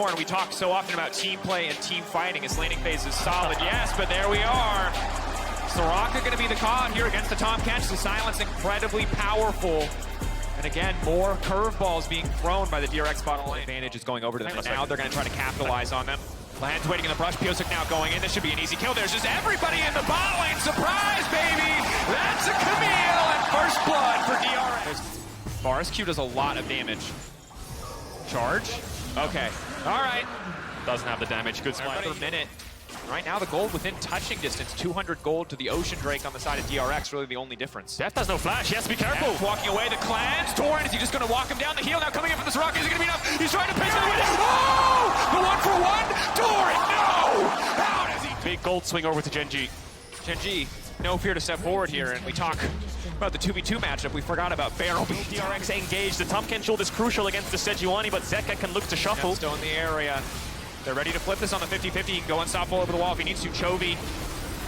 And we talk so often about team play and team fighting. His laning phase is solid, yes, but there we are. Soraka going to be the cog here against the Tomcats. The silence incredibly powerful. And again, more curveballs being thrown by the DRX bottom lane. Advantage is going over to them. And now they're going to try to capitalize on them. Lahan's waiting in the brush. Piosik now going in. This should be an easy kill. There's just everybody in the bot lane. Surprise, baby! That's a Camille and first blood for DRX. Forest Q does a lot of damage. Charge. Okay. All right. Doesn't have the damage. Good smite per minute. Right now, the gold within touching distance. 200 gold to the Ocean Drake on the side of DRX. Really the only difference. Death has no flash. He has to be careful. Death walking away. The clans. Torrent, is he just going to walk him down the heel? Now coming in from the Soraka. Is it going to be enough? He's trying to pitch the win. Oh! The 1-for-1. Torrent, no! How does he? Big gold swing over to GenG. GenG, no fear to step forward here. And we talk about the 2v2 matchup. We forgot about Barrel. DRX engaged. The Tomcat shield is crucial against the Sejuani, but Zeka can look to shuffle. Still in the area. They're ready to flip this on the 50-50. He can go unstoppable over the wall if he needs to. Chovy.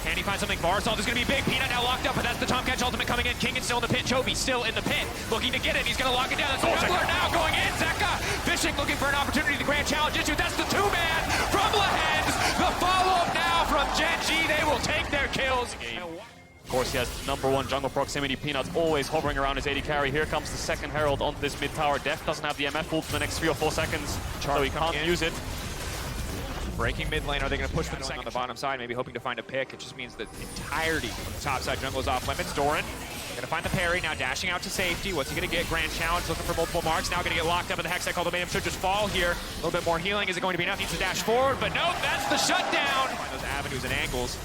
Can he find something? Barsalt is going to be big. Peanut now locked up, but that's the Tomcat's ultimate coming in. King is still in the pit. Chovy still in the pit. Looking to get it. He's going to lock it down. That's the jungler now going in. Zeka fishing, looking for an opportunity. The grand challenge issue. That's the two-man from Lahan's. The follow-up now from Gen.G. They will take their kills. Of course, he has #1 jungle proximity. Peanut's always hovering around his AD carry. Here comes the second Herald onto this mid tower. Def doesn't have the MF ult for the next 3 or 4 seconds, so he can't use it. Breaking mid lane, are they going to push for the second on the bottom side, maybe hoping to find a pick? It just means that the entirety of the top side jungle is off limits. Doran going to find the parry, now dashing out to safety. What's he going to get? Grand challenge, looking for multiple marks. Now going to get locked up in the Hextech, although Mayhem should just fall here. A little bit more healing. Is it going to be enough? Needs to dash forward, but nope, that's the shutdown. Find those avenues and angles.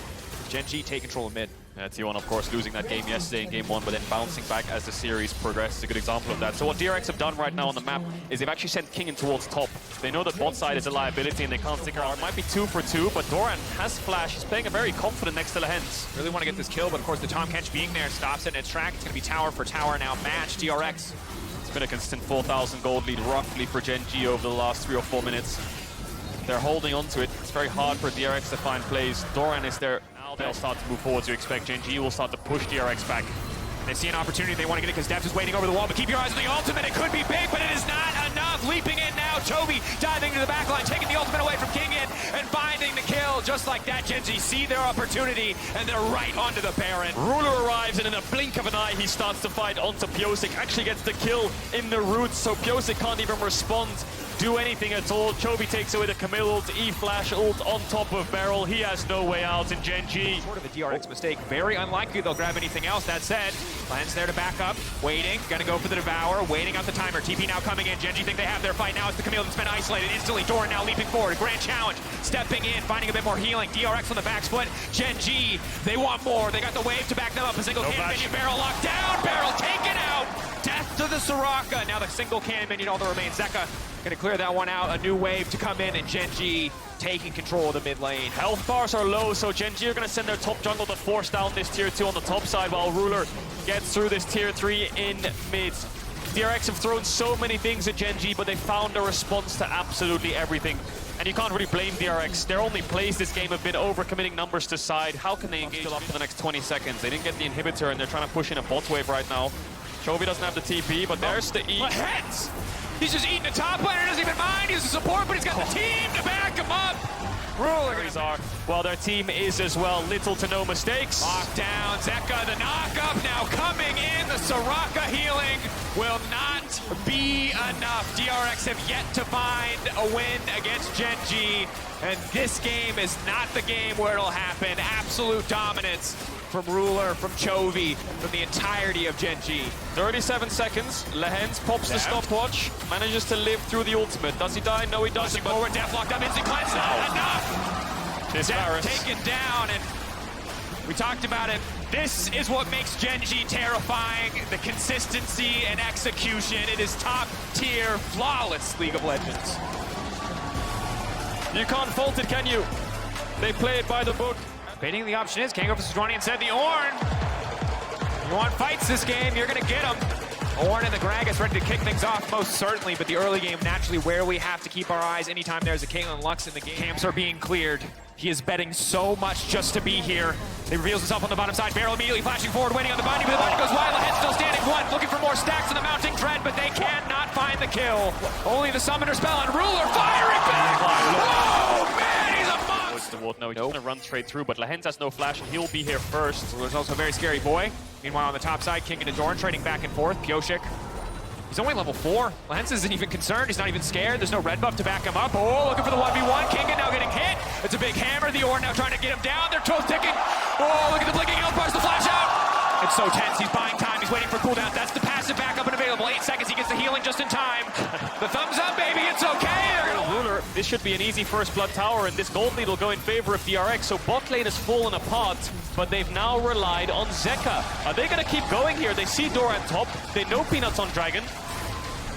Gen.G take control of mid. Yeah, T1, of course, losing that game yesterday in game 1, but then bouncing back as the series progresses. A good example of that. So what DRX have done right now on the map is they've actually sent King in towards top. They know that bot side is a liability and they can't stick around. It might be 2 for 2, but Doran has flash. He's playing a very confident next to Lahan's. Really want to get this kill, but of course the Tomcat being there stops it in its track. It's going to be tower for tower now. Match DRX. It's been a consistent 4,000 gold lead roughly for Gen.G over the last 3 or 4 minutes. They're holding on to it. It's very hard for DRX to find plays. Doran is there. Now they'll start to move forward. You expect Gen.G will start to push DRX back. They see an opportunity. They want to get it because Deft is waiting over the wall. But keep your eyes on the ultimate. It could be big, but it is not enough. Leaping in now. Chovy diving to the back line, taking the ultimate away from King in and finding the kill. Just like that, Gen.G see their opportunity and they're right onto the Baron. Ruler arrives and in a blink of an eye he starts to fight onto Piosik. Actually gets the kill in the roots, so Piosik can't even respond. Do anything at all. Chovy takes away the Camille ult, E-Flash ult on top of Barrel. He has no way out in Gen.G. Sort of a DRX mistake. Very unlikely they'll grab anything else. That said, Lance there to back up, waiting, gonna go for the Devour, waiting out the timer. TP now coming in. Gen.G think they have their fight. Now it's the Camille that's been isolated instantly. Doran now leaping forward. A grand challenge. Stepping in, finding a bit more healing. DRX on the back split. Gen.G, they want more. They got the wave to back them up. A single cannon minion. Barrel locked down. Barrel taken out. Death to the Soraka. Now the single cannon minion, all that remains. Zeka gonna clear that one out. A new wave to come in, and Gen.G taking control of the mid lane. Health bars are low, so Gen.G are gonna send their top jungle to force down this tier 2 on the top side while Ruler gets through this tier 3 in mid. DRX have thrown so many things at Gen.G, but they found a response to absolutely everything. And you can't really blame DRX. Their only plays this game have been overcommitting numbers to side. How can they engage up for the next 20 seconds? They didn't get the inhibitor, and they're trying to push in a bot wave right now. Chovy doesn't have the TP, but there's the E. Heads! He's just eating the top laner, doesn't even mind. He's a support, but he's got the team to back him up. Ruler are. Well, their team is as well. Little to no mistakes. Locked down. Zeka, the knock-up now coming in. The Soraka healing will not be enough. DRX have yet to find a win against Gen.G, and this game is not the game where it'll happen. Absolute dominance from Ruler, from Chovy, from the entirety of Gen.G. 37 seconds. Lahan's pops the stopwatch, manages to live through the ultimate. Does he die? No, he doesn't. Forward, Def locked up, instant cleanse. Not enough! Def taken down, and we talked about it. This is what makes Gen.G terrifying. The consistency and execution. It is top tier, flawless League of Legends. You can't fault it, can you? They play it by the book. Baiting the option is Kango versus Ronnie and said the Ornn. You want fights this game, you're gonna get them. Ornn and the Gragas ready to kick things off, most certainly, but the early game naturally where we have to keep our eyes anytime there's a Caitlyn Lux in the game. Camps are being cleared. He is betting so much just to be here. He reveals himself on the bottom side. Barrel immediately flashing forward, waiting on the binding, but the binding goes wide. Lahen still standing. One, looking for more stacks in the mounting dread, but they cannot find the kill. Only the summoner spell and Ruler firing back. Oh, man, he's a monster. No, he's gonna run straight through, but Lahen has no flash, and he'll be here first. Ruler's also a very scary boy. Meanwhile, on the top side, King and Adoran trading back and forth. Pioshik. He's only level 4. Lahen isn't even concerned. He's not even scared. There's no red buff to back him up. Oh, looking for the 1v1. King now getting hit. It's a big hammer. The Orn now trying to get him down. They're both ticking. Oh, look at the blinking health bars. The flash out. It's so tense. He's buying time. He's waiting for cooldown. That's the passive backup and available. 8 seconds. He gets the healing just in time. The thumbs up, baby. It's okay. Ruler, this should be an easy first blood tower, and this gold lead will go in favor of DRX. So bot lane has fallen apart, but they've now relied on Zeka. Are they going to keep going here? They see Doran top. They know Peanuts on Dragon,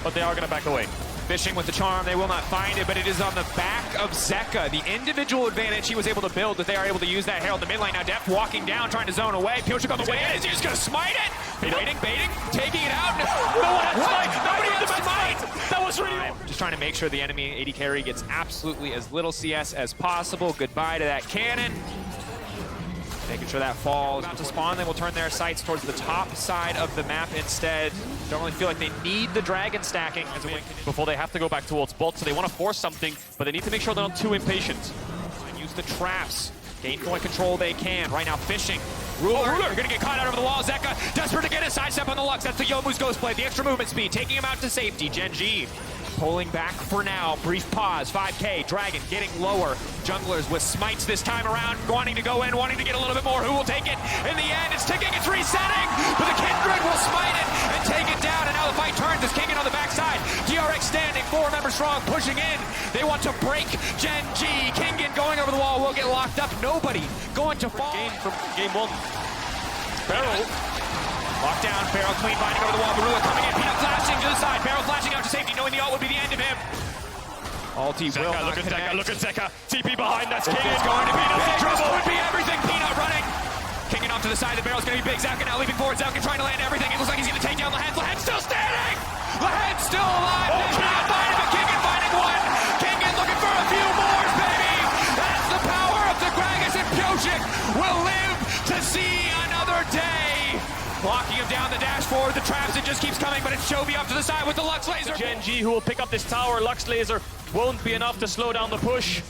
but they are going to back away. Fishing with the charm, they will not find it, but it is on the back of Zeka. The individual advantage he was able to build, that they are able to use that Herald in the mid lane. Now Def walking down, trying to zone away. Pioshik on the way in. Is he just going to smite it? Baiting, taking it out. No one had smite. Nobody had smite. That was really Just trying to make sure the enemy AD carry gets absolutely as little CS as possible. Goodbye to that cannon. Making sure that falls. About to spawn, they will turn their sights towards the top side of the map instead. Don't really feel like they need the dragon stacking as a win before they have to go back towards bot, so they want to force something, but they need to make sure they're not too impatient. Use the traps. Gain point control they can. Right now, fishing. Ruler, you're going to get caught out over the wall. Zeka, desperate to get a sidestep on the Lux. That's the Yomu's Ghost Blade. The extra movement speed, taking him out to safety. Gen.G pulling back for now. Brief pause. 5K. Dragon getting lower. Junglers with smites this time around. Wanting to go in, wanting to get a little bit more. Who will take it? In the end, it's ticking. It's resetting. But the Kindred will smite it and take it down. And now the fight turns. It's Kingen on the backside. DRX standing. 4 members strong. Pushing in. They want to break Gen.G. Kingen going over the wall will get locked up. Nobody going to fall. Game from game 1. Barrel. Locked down, Barrel clean binding over the wall. Ruler coming in, Peanut flashing to the side. Barrel flashing out to safety, knowing the ult would be the end of him. Ulti will not look at connect. Zeka, look at Zeka. TP behind, that's King. It's going to be big trouble. Would be everything. Peanut running. Kicking off to the side. The Barrel's going to be big. Zeka now leaping forward. Zeka trying to land everything. It looks like he's going to take down Lahen. Lahen's still standing. Lahen's still alive. Peanut finding, but Kingen finding one. Kingen looking for a few more, baby. That's the power of the Gragas, and Pioshik will live to see another day. Blocking him down the dash forward, the traps, it just keeps coming, but it's Chovy up to the side with the Lux Laser. Gen.G who will pick up this tower. Lux Laser won't be enough to slow down the push.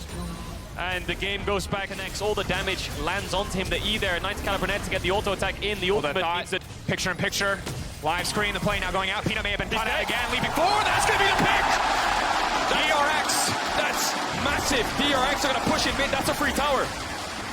And the game goes back, connects, all the damage lands onto him. The E there, 90 caliber net to get the auto attack in. The ultimate means that picture in picture. Live screen, the play now going out. Peanut may have been caught out again, leaping forward. That's going to be the pick! DRX, that's massive. DRX are going to push in mid. That's a free tower.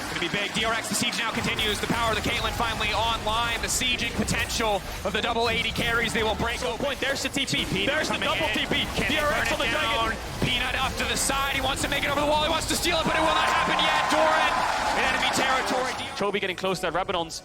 Going to be big. DRX, the siege now continues. The power of the Caitlyn finally online. The sieging potential of the double 80 carries. They will break open. Point. There's the TP. Peanut There's the double in. TP. Can DRX on the Dragon. Peanut up to the side. He wants to make it over the wall. He wants to steal it, but it will not happen yet. Doran in enemy territory. Chovy getting close to that Rabadon's.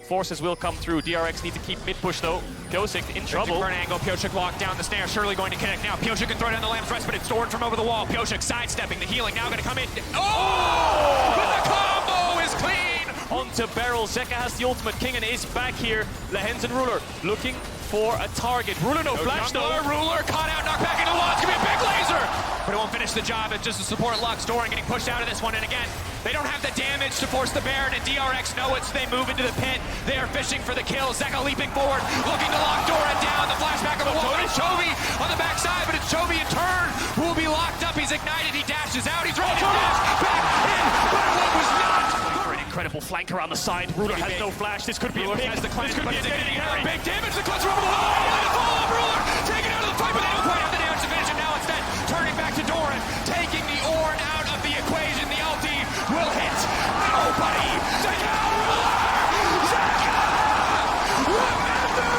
Forces will come through. DRX need to keep mid push though. Pioshik in trouble. For an angle. Pioshik locked down the snare. Surely going to connect now. Pioshik can throw down the Lamb's Rest, but it's Doran from over the wall. Pioshik sidestepping. The healing now going to come in. Oh! But the combo is clean. Onto Barrel. Zeka has the ultimate. Kingen is back here. Lahen and Ruler looking for a target. Ruler no flash though. Ruler caught out. Knocked back into the wall. It's going to be a big laser. But it won't finish the job. It's just a support Lux. Doran getting pushed out of this one. And again, they don't have the damage to force the Baron, and DRX know it, so they move into the pit. They are fishing for the kill. Zeka leaping forward, looking to lock Doran down. The flashback of the wall. It's Chovy on the backside, but it's Chovy in turn who will be locked up. He's ignited. He dashes out. He's ready to dash back in, but it was not. An incredible flank around the side. Ruler has no flash. This could be Ruler a big. Has the cleanse, this could be a big damage. The cleanser over the wall. The fall of Ruler taken out of the fight, but they don't quite have the damage to finish him. Now instead, turning back to Doran, taking the Orn out of the equation. The ulti will hit. Nobody! Zeka! Zeka! Remember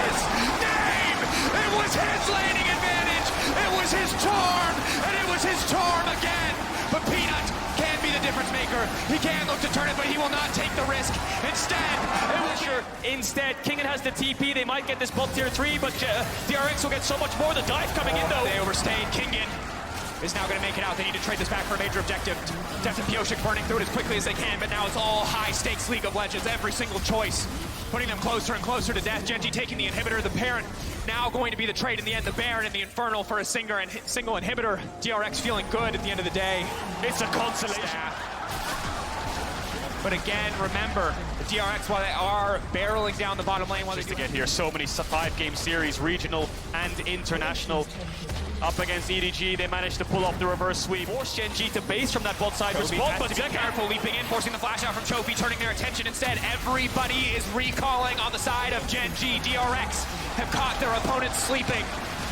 his name! It was his laning advantage! It was his charm! And it was his charm again! But Peanut can be the difference maker. He can look to turn it, but he will not take the risk. Instead, Kingen has the TP. They might get this bot tier 3, but DRX will get so much more. The dive coming in though. They overstayed. Kingen is now going to make it out. They need to trade this back for a major objective. Def and Pioshik burning through it as quickly as they can, but now it's all high-stakes League of Legends. Every single choice, putting them closer and closer to death. Gen.G taking the inhibitor, the parent now going to be the trade in the end. The Baron and the Infernal for a single inhibitor. DRX feeling good at the end of the day. It's a consolation. But again, remember, the DRX, while they are barreling down the bottom lane, while Just they to get here, so many 5-game series, regional and international. Up against EDG, they managed to pull off the reverse sweep. Force GenG to base from that bot side respawn, but be careful, leaping in, forcing the flash out from Chovy, turning their attention instead. Everybody is recalling on the side of Gen.G. DRX have caught their opponents sleeping.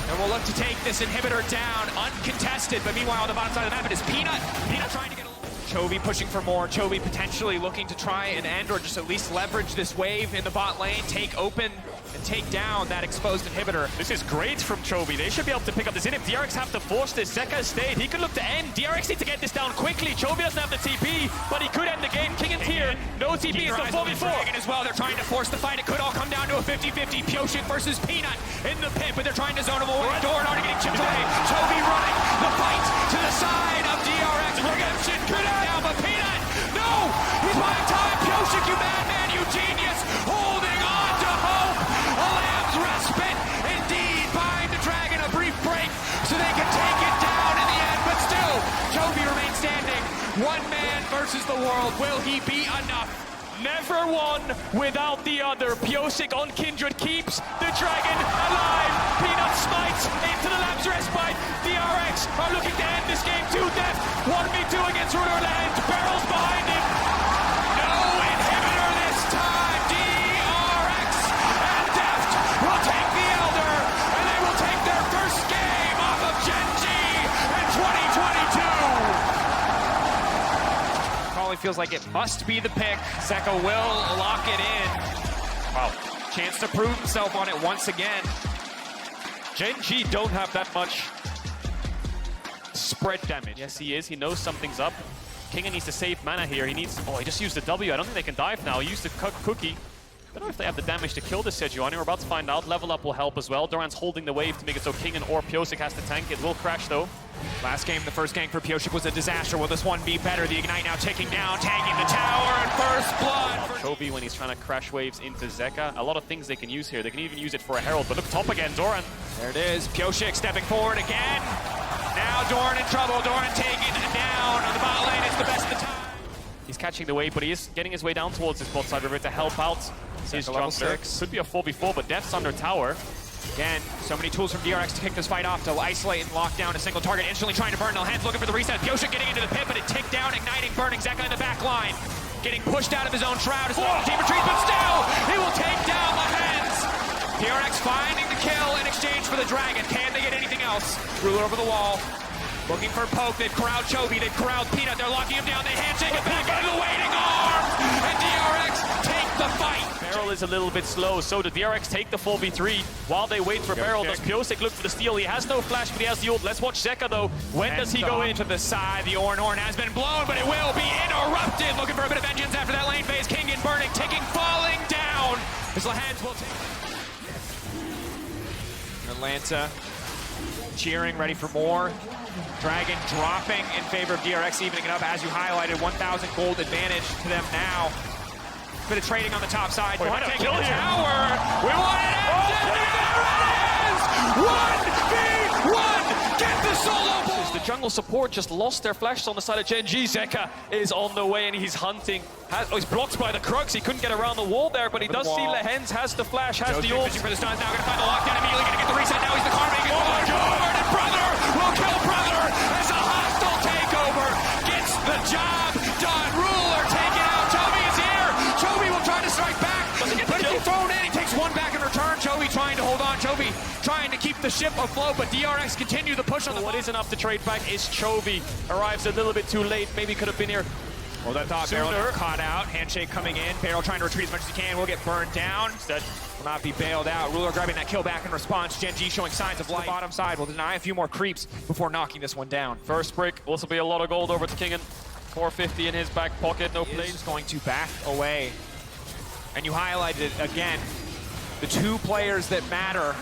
And we'll look to take this inhibitor down, uncontested. But meanwhile, on the bottom side of the map, it is Peanut. Peanut trying to get a Chovy pushing for more. Chovy potentially looking to try and end or just at least leverage this wave in the bot lane, take open and take down that exposed inhibitor. This is great from Chovy. They should be able to pick up this in. If DRX have to force this, Zeka stayed. He could look to end. DRX need to get this down quickly. Chovy doesn't have the TP, but he could end the game. KinGen's here. No TP, it's the 4v4. As well, they're trying to force the fight. It could all come down to a 50-50. Pioshik versus Peanut in the pit, but they're trying to zone him away. Doran already getting chipped away. Chovy running the fight to the side of DRX. Redemption could have down, but Peanut, no! He's buying time. Pioshik, you madman, you genius, holding on to hope. A lamb's respite, indeed, buying the dragon a brief break so they can take it down in the end. But still, Chovy remains standing. One man versus the world. Will he be enough? Never one without the other. Pioshik on Kindred keeps the dragon alive. Peanut smites into the Lamb's respite. DRX are looking to end this game to death. 1v2 against Ruler Land. Barrels behind him. No inhibitor this time. DRX and Deft will take the Elder, and they will take their first game off of Gen.G in 2022. Probably feels like it must be the pick. Zeka will lock it in. Wow, chance to prove himself on it once again. Gen.G don't have that much spread damage. Yes, he is. He knows something's up. KinGen needs to save mana here. He needs... Oh, he just used the W. I don't think they can dive now. He used the cookie. I don't know if they have the damage to kill this Sejuani. We're about to find out. Level up will help as well. Doran's holding the wave to make it so KinGen or Pioshik has to tank. It will crash, though. Last game, the first gank for Pioshik was a disaster. Will this one be better? The Ignite now ticking down, tagging the tower, and first blood. Chovy when he's trying to crash waves into Zeka. A lot of things they can use here. They can even use it for a Herald. But look, top again, Doran. There it is. Pioshik stepping forward again. Now Doran in trouble. Doran taking down on the bot lane. It's the best of the time. He's catching the wave, but he is getting his way down towards his bot side river to help out his jungler. Could be a 4v4, but Death's under tower. Again, so many tools from DRX to kick this fight off, to isolate and lock down a single target, instantly trying to burn. Hands looking for the reset. Pioshik getting into the pit, but it ticked down, igniting, burning. Zeka in the back line, getting pushed out of his own shroud. His team retreats, but still, he will take down the hands. DRX finding the kill in exchange for the dragon. Can they get anything else? Ruler over the wall, looking for poke. They've corralled Chovy, they've corralled Peanut. They're locking him down. They handshake it back into the waiting arm, and DRX take the fight. Barrel is a little bit slow, so the DRX take the 4v3 while they wait for Barrel. Does Pioshik look for the steal? He has no flash, but he has the ult. Let's watch Zeka, though. When does he go in? To the side, the horn has been blown, but it will be interrupted. Looking for a bit of vengeance after that lane phase. KinGen burning, ticking, falling down. His hands will take. Atlanta cheering, ready for more. Dragon dropping in favor of DRX, evening it up, as you highlighted. 1,000 gold advantage to them now. Bit of trading on the top side. We want to kill the tower. We want it ended. There it is! 1v1! Get the solo ball! The jungle support just lost their flashes on the side of Gen.G. Zeka is on the way and he's hunting. He's blocked by the Crux. He couldn't get around the wall there, but he does see Lehens, has the flash, has the ult. For the stuns, now gonna find the lockdown, immediately gonna get the reset. Now he's the karma. Oh my god! And brother will kill brother as a hostile takeover gets the job done. Ruler taken out. Chovy is here. Chovy will try to strike back, but he's thrown in. He takes one back in return. Chovy trying to hold on. Chovy trying to keep the ship afloat, but DRX continue the push on the... What is enough to trade back is Chovy. Arrives a little bit too late. Maybe could have been here. Well, that thought Barrel caught out. Handshake coming in. Barrel trying to retreat as much as he can. Will get burned down. Instead, will not be bailed out. Ruler grabbing that kill back in response. Gen.G showing signs of life. The bottom side will deny a few more creeps before knocking this one down. First break. Also be a lot of gold over to KinGen. 450 in his back pocket. No plays. He's going to back away. And you highlighted it again. The two players that matter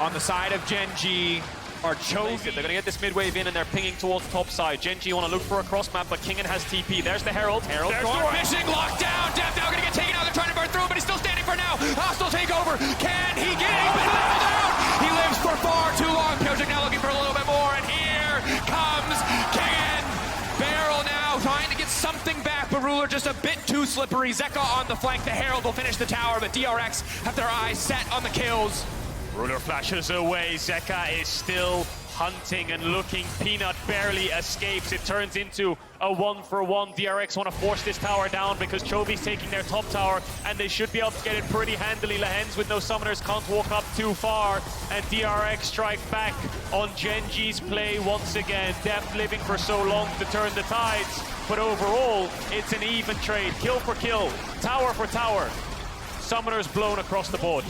on the side of Gen.G are Chovy. They're going to get this mid-wave in and they're pinging towards top side. Gen.G want to look for a cross map, but KinGen has TP. There's the Herald. There's fishing, locked down. Deft now going to get taken out. They're trying to burn through, but he's still standing for now. Hostile takeover. Can he get it? He's been leveled out. He lives for far too long. Pioshik now looking for a little bit more, and here comes KinGen. Barrel now trying to get something back, but Ruler just a bit too slippery. Zeka on the flank, the Herald will finish the tower, but DRX have their eyes set on the kills. Ruler flashes away, Zeka is still hunting and looking. Peanut barely escapes. It turns into a 1-for-1. DRX want to force this tower down because Chovy's taking their top tower, and they should be able to get it pretty handily. Lahens with no summoners can't walk up too far, and DRX strike back on GenG's play once again. Deft living for so long to turn the tides, but overall, it's an even trade. Kill for kill, tower for tower. Summoners blown across the board.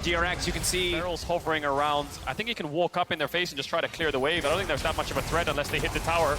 DRX, you can see Barrel's hovering around. I think he can walk up in their face and just try to clear the wave. I don't think there's that much of a threat unless they hit the tower.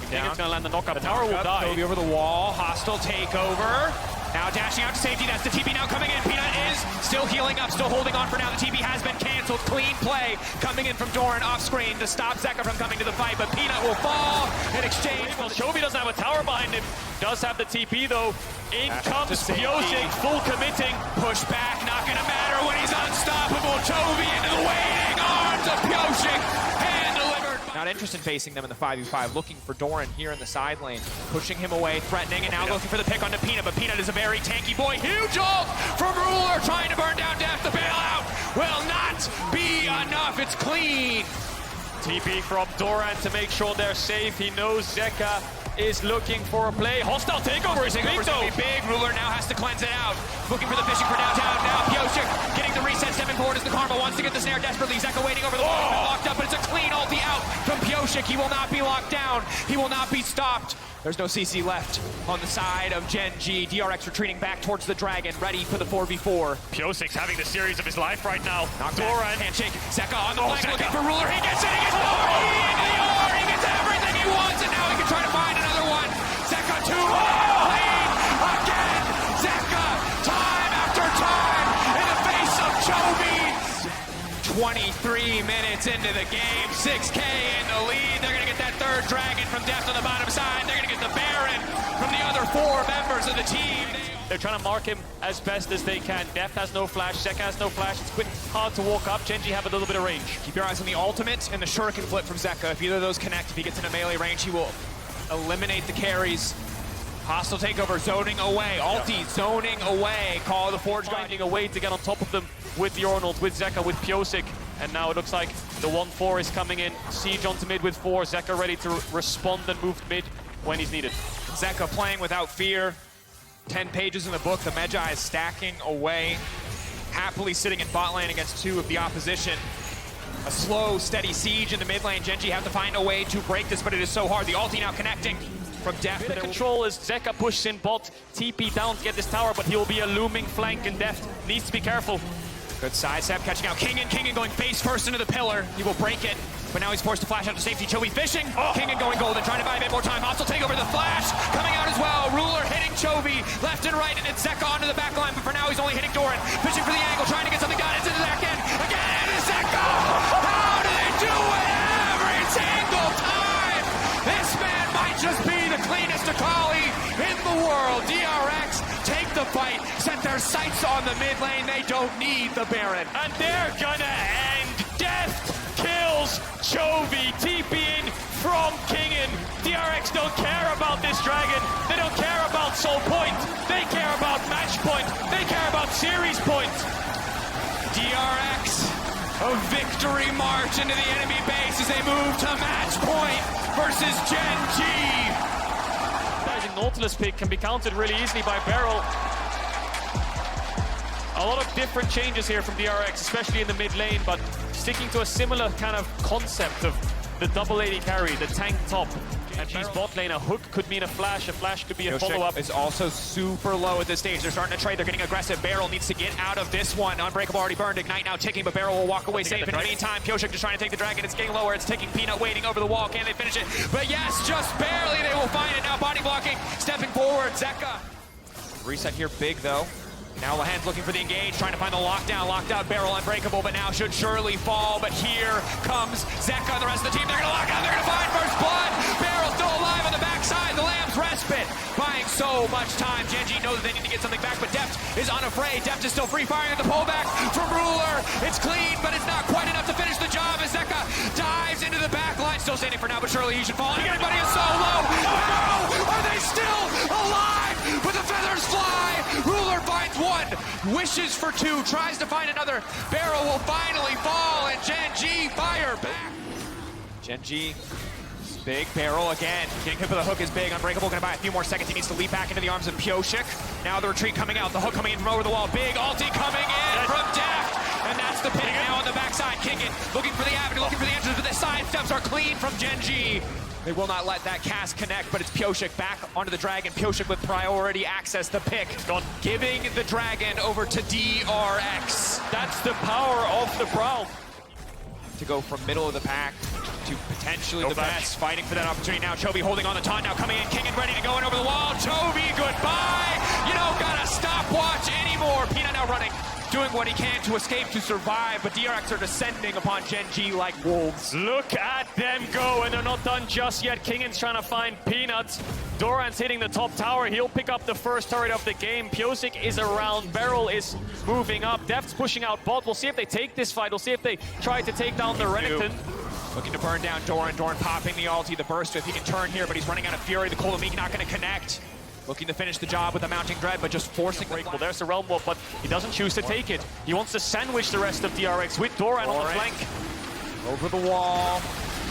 It's going to land the knockup. The tower will die. Chovy over the wall, hostile takeover. Now dashing out to safety, that's the TP now coming in. Peanut is still healing up, still holding on for now. The TP has been canceled. Clean play coming in from Doran off screen to stop Zeka from coming to the fight, but Peanut will fall in exchange. Well, Chovy doesn't have a tower behind him. Does have the TP though. In comes Pyosik, full committing. Push back, not gonna matter when he's unstoppable. Chovy into the waiting arms of Pyosik. Hand delivered. Not interested in facing them in the 5v5. Looking for Doran here in the side lane. Pushing him away, threatening, and now looking for the pick onto Peanut. But Peanut is a very tanky boy. Huge ult from Ruler trying to burn down Deft. The bailout will not be enough. It's clean. TP from Doran to make sure they're safe. He knows Zeka is looking for a play. Hostile takeover is big though. Big. Ruler now has to cleanse it out. Looking for the fishing for downtown. Now Pyosik getting the reset, stepping forward as the Karma wants to get the snare desperately. Zeka waiting over the wall. He's been locked up, but it's a clean ulti out from Pyosik. He will not be locked down. He will not be stopped. There's no CC left on the side of Gen.G. DRX retreating back towards the Dragon, ready for the 4v4. Pyosik's having the series of his life right now. Doran, handshake. Zeka on the flank, looking for Ruler. He gets it, he gets the R, he gets everything he wants, and now he can try to find another one. Zeka 2, clean again. Zeka, time after time, in the face of Chovy. 23 minutes into the game, 6K in the lead. They're gonna get that third Dragon from Deft on the bottom side. They're gonna get the Baron from the other 4 members of the team. They're trying to mark him as best as they can. Deft has no flash, Zeka has no flash. It's quick, hard to walk up. GenG have a little bit of range. Keep your eyes on the ultimate and the shuriken flip from Zeka. If either of those connect, if he gets into melee range, he will eliminate the carries. Hostile takeover, zoning away. Ulti, zoning away. Call the Forge God. Finding a way to get on top of them with the Ornald, with Zeka, with Pyosik. And now it looks like the 1-4 is coming in. Siege onto mid with 4. Zeka ready to respond and move mid when he's needed. Zeka playing without fear. 10 pages in the book. The Magi is stacking away. Happily sitting in bot lane against 2 of the opposition. A slow, steady siege in the mid lane. GenG have to find a way to break this, but it is so hard. The ulti now connecting from Deft. Bit of control as Zeka pushes in bot. TP down to get this tower, but he will be a looming flank, and Deft needs to be careful. Good sidestep, catching out King and going face first into the pillar. He will break it, but now he's forced to flash out to safety. Chovy fishing. King going golden, trying to buy a bit more time. Hostile take over the flash, coming out as well. Ruler hitting Chovy left and right, and it's Zeka onto the back line, but for now he's only hitting Doran. Fishing for the angle, trying to get something done into the back end. Again, it's Zeka! How do they do it every single time? This man might just be the cleanest Akali in the world. DRX take the fight, set their sights on the mid lane. They don't need the Baron. And they're gonna end. Deft kills Chovy, TP in from Kingen. DRX don't care about this Dragon. They don't care about soul point. They care about match point. They care about series point. DRX, a victory march into the enemy base as they move to match point versus Gen.G. Nautilus pick can be countered really easily by Barrel. A lot of different changes here from DRX, especially in the mid lane, but sticking to a similar kind of concept of the double AD carry, the tank top. And she's bot lane. A hook could mean a flash could be a follow-up. Is also super low at this stage. They're starting to trade, they're getting aggressive. Barrel needs to get out of this one. Unbreakable already burned, Ignite now ticking, but Barrel will walk away safe. In the meantime, Pyosik just trying to take the Dragon. It's getting lower, it's ticking. Peanut waiting over the wall. Can they finish it? But yes, just barely they will find it. Now body blocking, stepping forward, Zeka. Reset here big though. Now Lahens looking for the engage, trying to find the lockdown. Locked out Barrel, unbreakable, but now should surely fall. But here comes Zeka and the rest of the team. They're gonna lock out, they're gonna find first blood. Barrel still alive on the backside. The Lamb's respite, buying so much time. Gen.G knows that they need to get something back, but Deft is unafraid. Deft is still free firing at the pullback from Ruler. It's clean, but it's not quite enough to finish the job as Zeka dives into the back line. Still standing for now, but surely he should fall. Everybody is so low. How are they still alive? wishes for two, tries to find another. Barrel will finally fall, and Gen.G fire back. Gen.G, big Barrel again. Getting hit with the hook is big. Unbreakable gonna buy a few more seconds. He needs to leap back into the arms of Pyosik. Now the retreat coming out. The hook coming in from over the wall. Big ulti coming in from Deft. And that's the pin now on the backside. Kingen looking for the avenue, looking for the entrance, but the side steps are clean from Gen.G. They will not let that cast connect, but it's Pyosik back onto the Dragon. Pyosik with priority access, the pick. Giving the Dragon over to DRX. That's the power of the Brown. To go from middle of the pack to potentially the best. Fighting for that opportunity now. Chovy holding on the taunt now, coming in. Kingen ready to go in over the wall. Chovy, goodbye. You don't got a stopwatch anymore. Peanut now running, doing what he can to escape, to survive, but DRX are descending upon Gen.G like wolves. Look at them go, and they're not done just yet. Kingen's trying to find Peanuts. Doran's hitting the top tower. He'll pick up the first turret of the game. Pyosik is around. Beryl is moving up. Deft's pushing out bot. We'll see if they take this fight. We'll see if they try to take down the Renekton. Looking to burn down Doran. Doran popping the ulti, the burst, if he can turn here, but he's running out of fury. The Kolamik not going to connect. Looking to finish the job with the mounting dread, but just forcing the well, there's the realm wall, but he doesn't choose to take it. He wants to sandwich the rest of DRX with Doran on the flank. Over the wall.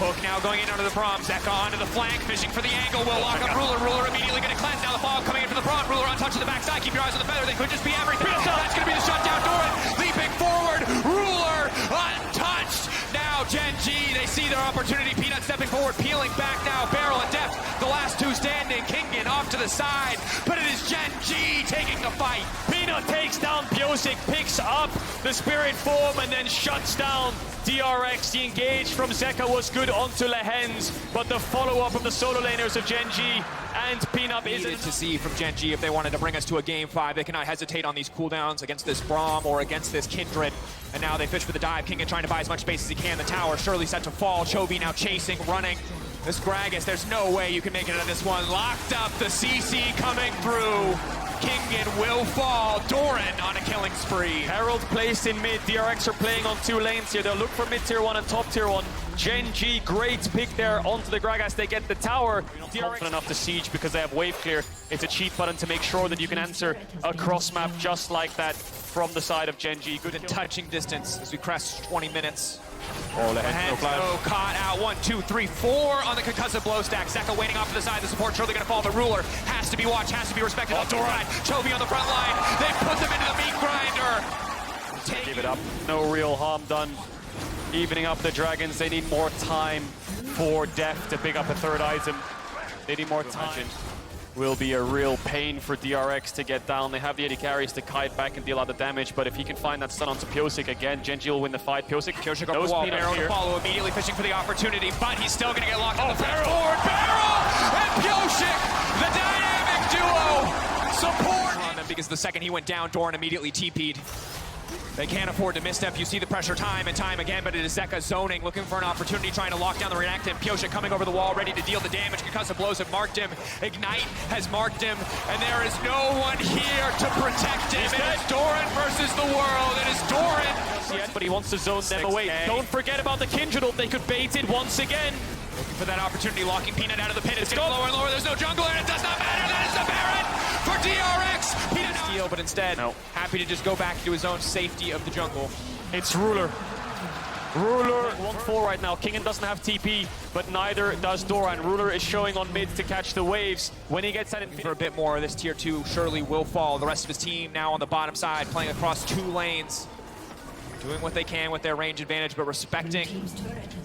Hook now going in under the prom. Zeka onto the flank, fishing for the angle. Will lock up Ruler. Ruler immediately going to cleanse. Now the fog coming in for the prom. Ruler untouched to the backside. Keep your eyes on the feather. They could just be everything. That's going to be the shutdown. Doran leaping forward. Ruler untouched. Now Gen.G, they see their opportunity. Peanut stepping forward, peeling back now. Barrel and Deft, the last two standing. Kingen off to the side, but it is Gen.G taking the fight. Peanut takes down Pyosik, picks up the spirit form, and then shuts down DRX. The engage from Zeka was good onto Lehens, but the follow-up of the solo laners of Gen.G and Peanut is needed to see from Gen.G if they wanted to bring us to a game 5. They cannot hesitate on these cooldowns against this Braum or against this Kindred. And now they fish for the dive. Kingen trying to buy as much space as he can. The tower surely set to fall. Chovy now chasing, running. This Gragas, there's no way you can make it out of this one. Locked up, the CC coming through. Kingen will fall. Doran on a killing spree. Herald placed in mid. DRX are playing on 2 lanes here. They'll look for mid tier 1 and top tier 1. Gen.G, great pick there onto the Gragas. They get the tower. DRX confident enough to siege because they have wave clear. It's a cheat button to make sure that you can answer a cross map just like that from the side of Gen.G. Good in touching distance as we crest 20 minutes. Oh, no caught out. 1, 2, 3, 4 on the concussive blow stack. Zeka waiting off to the side. The support surely going to fall. The Ruler has to be watched, has to be respected. On the side. Chovy on the front line. They put them into the meat grinder. Give it up. No real harm done. Evening up the Dragons. They need more time for Deft to pick up a third item. They need more time. Will be a real pain for DRX to get down. They have the AD carries to kite back and deal out the damage, but if he can find that stun onto Pyosik again, Gen.G will win the fight. Pyosik on the wall. Barrel to follow, immediately fishing for the opportunity, but he's still going to get locked on the forward. Barrel and Pyosik, the dynamic duo, support on them because the second he went down, Doran immediately TP'd. They can't afford to misstep. You see the pressure time and time again, but it is Zeka zoning, looking for an opportunity, trying to lock down the reactant. Pyosik coming over the wall, ready to deal the damage. Concussive blows have marked him. Ignite has marked him, and there is no one here to protect him. It is Doran versus the world. It is Doran. But he wants to zone them away. Don't forget about the Kindred ult. They could bait it once again. Looking for that opportunity, locking Peanut out of the pit. It's getting lower and lower. There's no jungler, and it does not matter. That is the Baron for DRX. Peanut steal, but instead, happy to just go back to his own safety of the jungle. It's Ruler. Ruler 1-4 right now. Kingen doesn't have TP, but neither does Doran. Ruler is showing on mid to catch the waves. When he gets that in for a bit more, this tier 2 surely will fall. The rest of his team now on the bottom side, playing across 2 lanes. Doing what they can with their range advantage, but respecting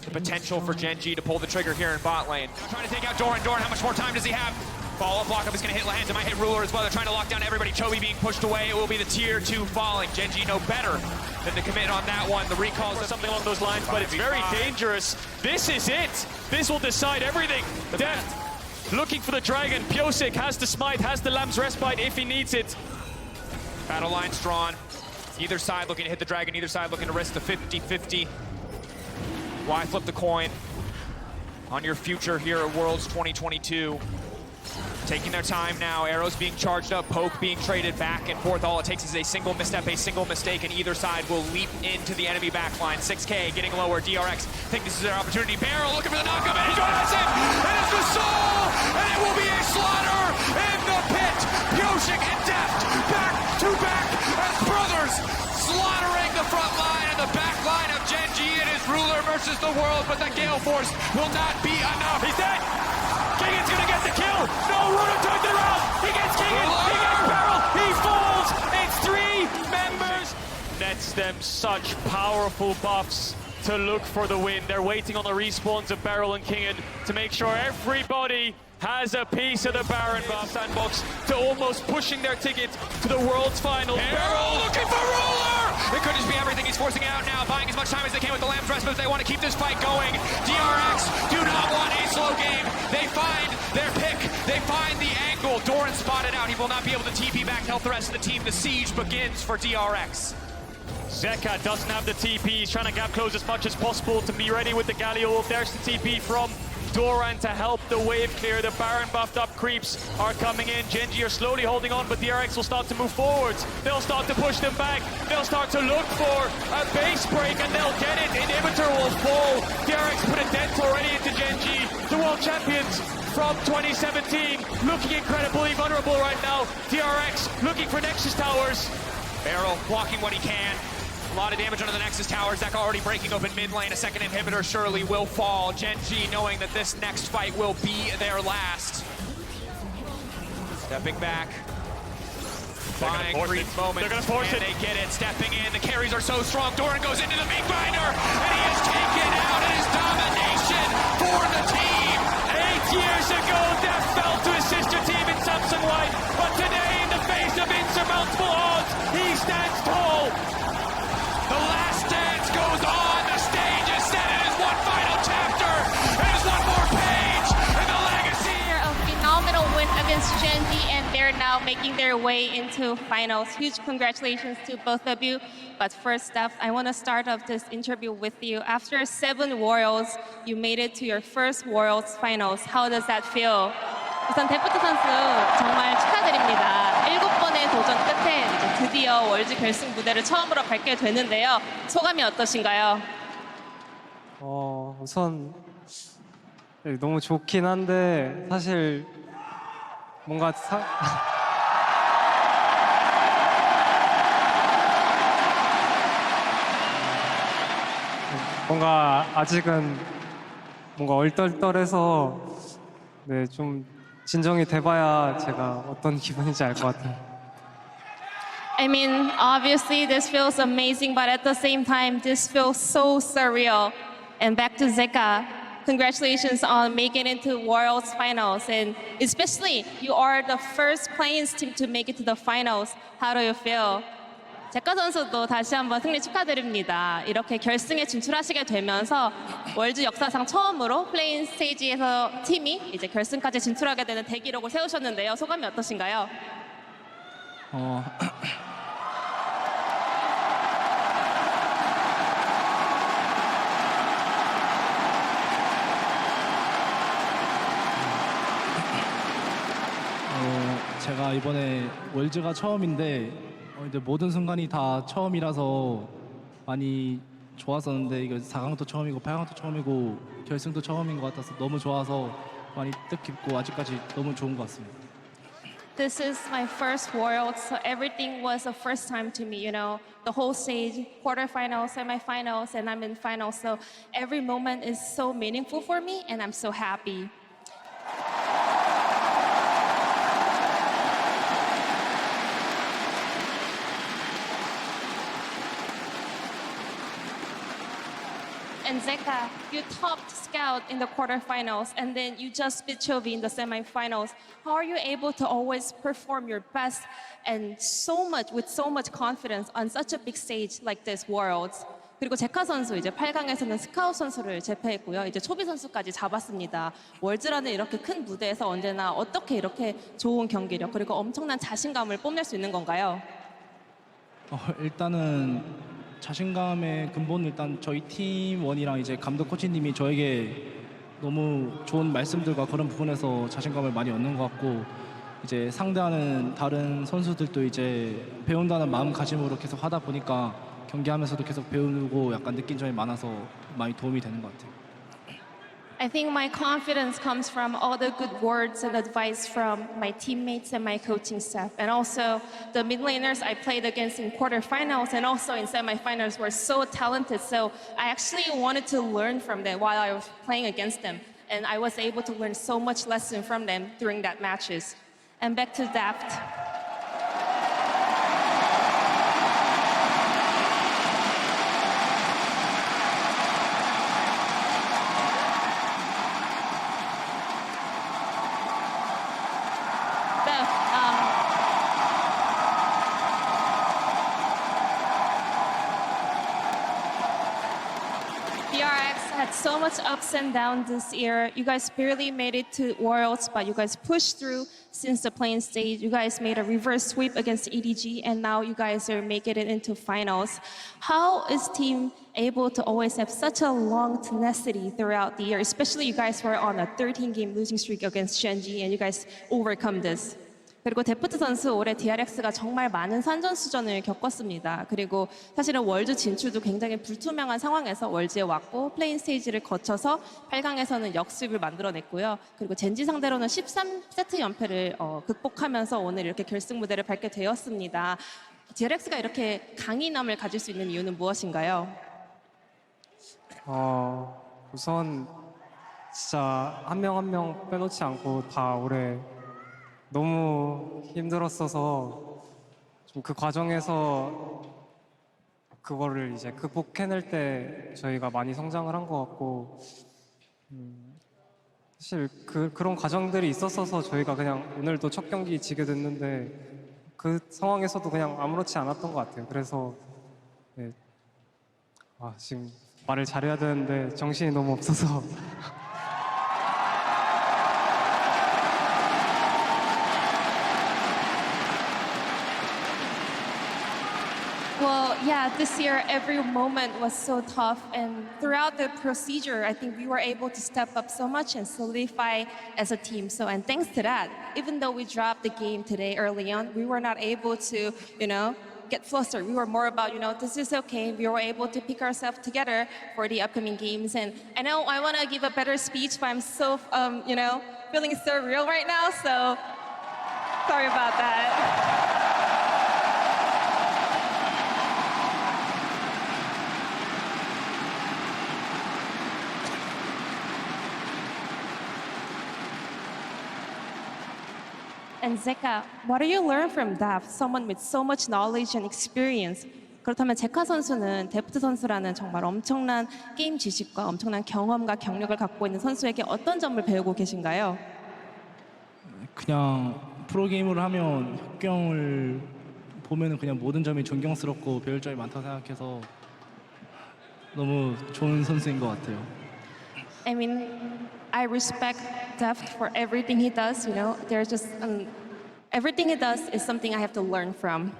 the potential for Gen.G to pull the trigger here in bot lane. Now trying to take out Doran. Doran, how much more time does he have? Follow-up lockup is going to hit Lehens. It might hit Ruler as well. They're trying to lock down everybody. Chovy being pushed away. It will be the tier 2 falling. Gen.G know better than to commit on that one. The recalls or something along those lines, but it's very dangerous. This is it. This will decide everything. Deft looking for the Dragon. Pyosik has the smite, has the Lamb's Respite if he needs it. Battle lines drawn. Either side looking to hit the Dragon, either side looking to risk the 50-50. Why flip the coin on your future here at Worlds 2022? Taking their time now, arrows being charged up, poke being traded back and forth. All it takes is a single misstep, a single mistake, and either side will leap into the enemy backline. 6K getting lower, DRX think this is their opportunity. Barrel looking for the knockup, and he drives it! It is the soul! And it will be a slaughter in the pit! Pyosik and Deft back to back as versus the world, but the Gale Force will not be enough. He's dead! Keegan's gonna get the kill! No, Ruler turns it around! He gets Keegan! He gets Beryl! He falls! It's 3 members! Nets them such powerful buffs to look for the win. They're waiting on the respawns of Beryl and Keegan to make sure everybody has a piece of the Baron buff sandbox to almost pushing their ticket to the World's Final. Beryl looking for Ruler! It could just be everything. He's forcing it out now, buying as much time as they can with the Lamb Thrust, but they want to keep this fight going. DRX do not want a slow game. They find their pick. They find the angle. Doran spotted out. He will not be able to TP back to help the rest of the team. The siege begins for DRX. Zeka doesn't have the TP. He's trying to gap close as much as possible to be ready with the Galio. There's the TP from Doran to help the wave clear. The Baron buffed up creeps are coming in. GenG are slowly holding on, but DRX will start to move forwards. They'll start to push them back. They'll start to look for a base break, and they'll get it. Inhibitor will fall. DRX put a dent already into GenG. The world champions from 2017, looking incredibly vulnerable right now. DRX looking for Nexus towers. Beryl blocking what he can. A lot of damage onto the Nexus towers. Zeka already breaking open mid lane. A second inhibitor surely will fall. GenG knowing that this next fight will be their last. Stepping back. Buying brief moments. They're gonna force it. They get it. Stepping in. The carries are so strong. Doran goes into the meat grinder. And he is taken out. It is domination for the team. 8 years ago, Death fell to his sister team in Samsung White. But today, in the face of insurmountable odds, he stands tall. The last dance goes on. The stage is set. It is one final chapter. It is one more page in the legacy. A phenomenal win against Gen.G, and they're now making their way into finals. Huge congratulations to both of you. But first up, I want to start off this interview with you. After 7 Worlds, you made it to your first Worlds finals. How does that feel? 우선 데프트 선수 정말 축하드립니다. 7번의 도전 끝에 이제 드디어 월드 결승 무대를 처음으로 밟게 되는데요. 소감이 어떠신가요? 우선 너무 좋긴 한데 사실 뭔가 뭔가 아직은 뭔가 얼떨떨해서 네, 좀 진정이 돼봐야 제가 어떤 기분인지 알 것 같아요. I mean, obviously this feels amazing, but at the same time, this feels so surreal. And back to Zeka, congratulations on making it to Worlds Finals. And especially, you are the first Plains team to make it to the finals. How do you feel? 제카 선수도 다시 한번 승리 축하드립니다. 이렇게 결승에 진출하시게 되면서 월드 역사상 처음으로 플레인 스테이지에서 팀이 이제 결승까지 진출하게 되는 대기록을 세우셨는데요. 소감이 어떠신가요? 제가 이번에 월즈가 처음인데 이제 모든 순간이 다 처음이라서 많이 좋았었는데 이거 4강도 처음이고 8강도 처음이고 결승도 처음인 것 같아서 너무 좋아서 많이 뜻깊고 아직까지 너무 좋은 것 같습니다. This is my first Worlds, so everything was a first time to me, you know, the whole stage, quarterfinals, semifinals, and I'm in finals, so every moment is so meaningful for me, and I'm so happy. And Zeka, you topped Scout in the quarterfinals, and then you just beat Chovy in the semifinals. How are you able to always perform your best and with so much confidence on such a big stage like this Worlds? 그리고 제카 선수 이제 8강에서는 스카웃 선수를 제패했고요. 이제 초비 선수까지 잡았습니다. 월즈라는 이렇게 큰 무대에서 언제나 어떻게 이렇게 좋은 경기력 그리고 엄청난 자신감을 뽐낼 수 있는 건가요? 일단은 자신감의 근본은 일단 저희 팀원이랑 이제 감독 코치님이 저에게 너무 좋은 말씀들과 그런 부분에서 자신감을 많이 얻는 것 같고 이제 상대하는 다른 선수들도 이제 배운다는 마음가짐으로 계속 하다 보니까 경기하면서도 계속 배우고 약간 느낀 점이 많아서 많이 도움이 되는 것 같아요. I think my confidence comes from all the good words and advice from my teammates and my coaching staff. And also the mid laners I played against in quarterfinals and also in semifinals were so talented. So I actually wanted to learn from them while I was playing against them. And I was able to learn so much lesson from them during that matches. And back to Daft. DRX had so much ups and downs this year. You guys barely made it to Worlds, but you guys pushed through since the playing stage. You guys made a reverse sweep against EDG, and now you guys are making it into finals. How is team able to always have such a long tenacity throughout the year? Especially you guys were on a 13-game losing streak against Gen.G, and you guys overcome this. 그리고 데프트 선수 올해 DRX가 정말 많은 산전수전을 겪었습니다. 그리고 사실은 월드 진출도 굉장히 불투명한 상황에서 월드에 왔고 플레인 스테이지를 거쳐서 8강에서는 역습을 만들어냈고요. 그리고 젠지 상대로는 13세트 연패를 극복하면서 오늘 이렇게 결승 무대를 밟게 되었습니다. DRX가 이렇게 강인함을 가질 수 있는 이유는 무엇인가요? 우선 진짜 한 명 한 명 빼놓지 않고 다 올해 너무 힘들었어서 좀 그 과정에서 그거를 이제 극복해낼 때 저희가 많이 성장을 한 것 같고 사실 그런 과정들이 있었어서 저희가 그냥 오늘도 첫 경기 지게 됐는데 그 상황에서도 그냥 아무렇지 않았던 것 같아요. 그래서 네. 지금 말을 잘해야 되는데 정신이 너무 없어서 Well, yeah, this year every moment was so tough, and throughout the procedure, I think we were able to step up so much and solidify as a team. So, and thanks to that, even though we dropped the game today early on, we were not able to, get flustered. We were more about, this is okay. We were able to pick ourselves together for the upcoming games. And I know I want to give a better speech, but I'm so, feeling surreal right now. So, sorry about that. And Zeka, what do you learn from Daft, someone with so much knowledge and experience? 그렇다면 제카 선수는 데프트 선수라는 정말 엄청난 게임 지식과 엄청난 경험과 경력을 갖고 있는 선수에게 어떤 점을 배우고 계신가요? 그냥 프로게이머를 하면 혁경을 보면은 그냥 모든 점이 존경스럽고 배울 점이 많다고 생각해서 너무 좋은 선수인 것 같아요. I mean, I respect Daft for everything he does. There's just everything he does is something I have to learn from.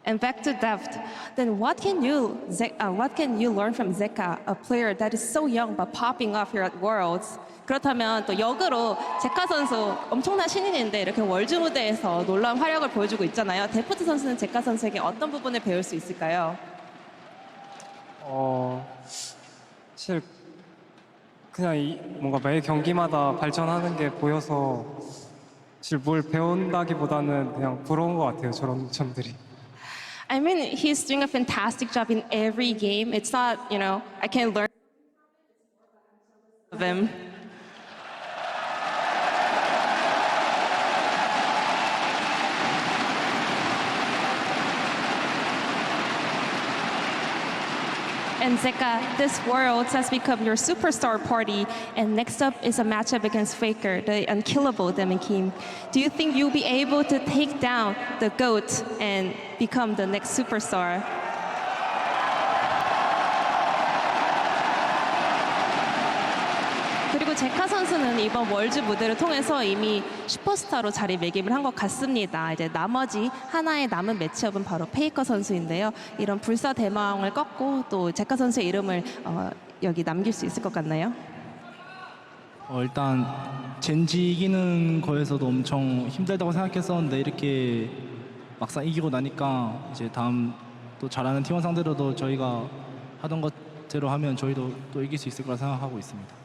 And back to Daft, then what can you learn from Zeka, a player that is so young but popping off here at Worlds? 그렇다면 또 역으로 제카 선수 엄청난 신인인데 이렇게 월드 무대에서 놀라운 활약을 보여주고 있잖아요. 데프트 선수는 제카 선수에게 어떤 부분을 배울 수 있을까요? 사실 그냥 뭔가 매 경기마다 발전하는 게 보여서 사실 뭘 배운다기보다는 그냥 부러운 것 같아요. 저런 점들이. I mean, he's doing a fantastic job in every game. It's not, I can learn of him. And Zeka, this Worlds has become your superstar party, and next up is a matchup against Faker, the unkillable Demon Kim. Do you think you'll be able to take down the GOAT and become the next superstar? 그리고 제카 선수는 이번 월드 무대를 통해서 이미 슈퍼스타로 자리매김을 한 것 같습니다. 이제 나머지 하나의 남은 매치업은 바로 페이커 선수인데요. 이런 불사대망을 꺾고 또 제카 선수의 이름을 여기 남길 수 있을 것 같나요? 일단 젠지 이기는 거에서도 엄청 힘들다고 생각했었는데 이렇게 막상 이기고 나니까 이제 다음 또 잘하는 팀원 상대로도 저희가 하던 것대로 하면 저희도 또 이길 수 있을 거라 생각하고 있습니다.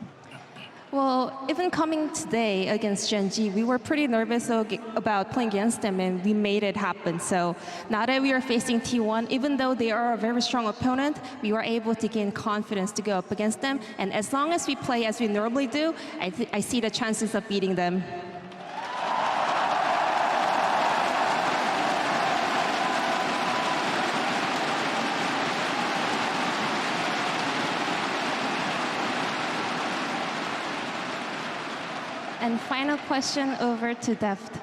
Well, even coming today against Gen.G, we were pretty nervous about playing against them, and we made it happen. So now that we are facing T1, even though they are a very strong opponent, we were able to gain confidence to go up against them. And as long as we play as we normally do, I see the chances of beating them. And final question over to Deft.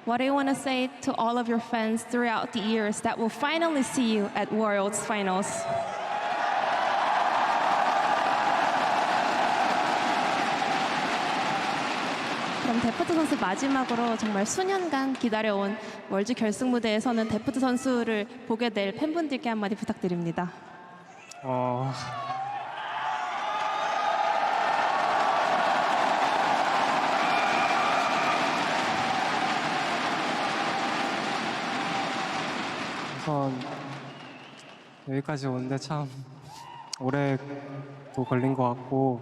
What do you want to say to all of your fans throughout the years that will finally see you at Worlds Finals? 그럼 데프트 선수 마지막으로 정말 수년간 기다려온 월드 결승 무대에서는 데프트 선수를 보게 될 팬분들께 한마디 부탁드립니다. 우선 여기까지 오는데 참 오래 또 걸린 것 같고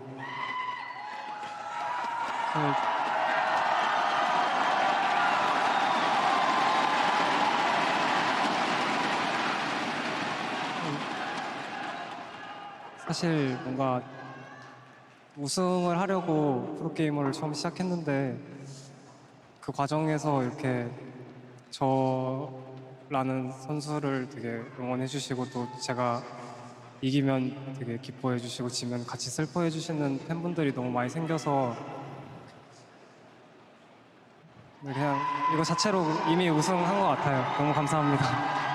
사실 뭔가 우승을 하려고 프로게이머를 처음 시작했는데 그 과정에서 이렇게 저라는 선수를 되게 응원해 주시고 또 제가 이기면 되게 기뻐해 주시고 지면 같이 슬퍼해 주시는 팬분들이 너무 많이 생겨서 그냥 이거 자체로 이미 우승한 것 같아요. 너무 감사합니다.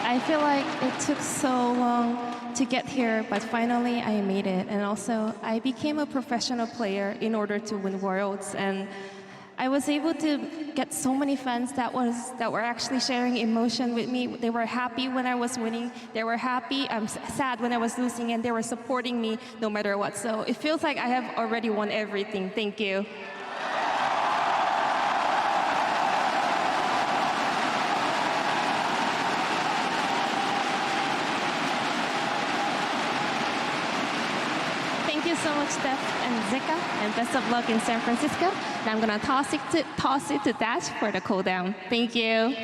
I feel like it took so long to get here, but finally I made it. And also, I became a professional player in order to win Worlds. And I was able to get so many fans that were actually sharing emotion with me. They were happy when I was winning. They were happy. I'm sad when I was losing, and they were supporting me no matter what. So it feels like I have already won everything. Thank you. Thank you so much, Steph and Zika, and best of luck in San Francisco. Now I'm gonna toss it to Dash for the cool down. Thank you.